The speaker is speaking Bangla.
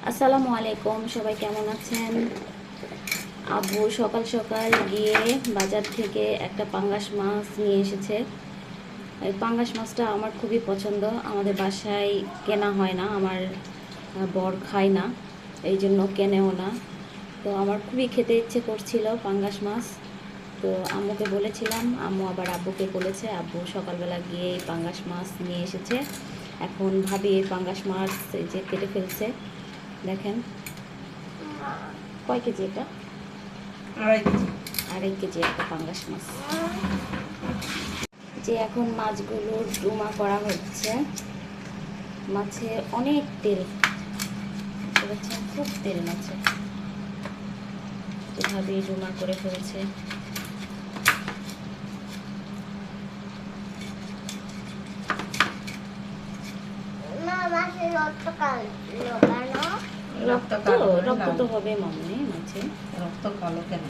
আসসালামু আলাইকুম, সবাই কেমন আছেন? আব্বু সকাল সকাল গিয়ে বাজার থেকে একটা পাঙ্গাস মাছ নিয়ে এসেছে। এই পাঙ্গাস মাছটা আমার খুবই পছন্দ। আমাদের বাসায় কেনা হয় না, আমার বর খায় না, এই জন্য কেনেও না। তো আমার খুবই খেতে ইচ্ছে করছিল পাঙ্গাস মাছ। তো আম্মুকে বলেছিলাম, আম্মু আবার আব্বুকে বলেছে, আব্বু সকালবেলা গিয়ে এই পাঙ্গাস মাছ নিয়ে এসেছে। এখন ভাবি এই পাঙ্গাস মাছ এই যে কেটে ফেলছে, দেখেন। কয় কেজি এটা? 2.5 কেজি। 2.5 কেজি একটা পাঙ্গাস মাছ। যে এখন মাছগুলো ডুমা করা হচ্ছে। মাছে অনেক তেল, দেখছেন, খুব তেল মাছে। এভাবে ডুমা করে ফেলছে। রক্ত তো হবে মামনি মাছে। রক্ত কালো কেন?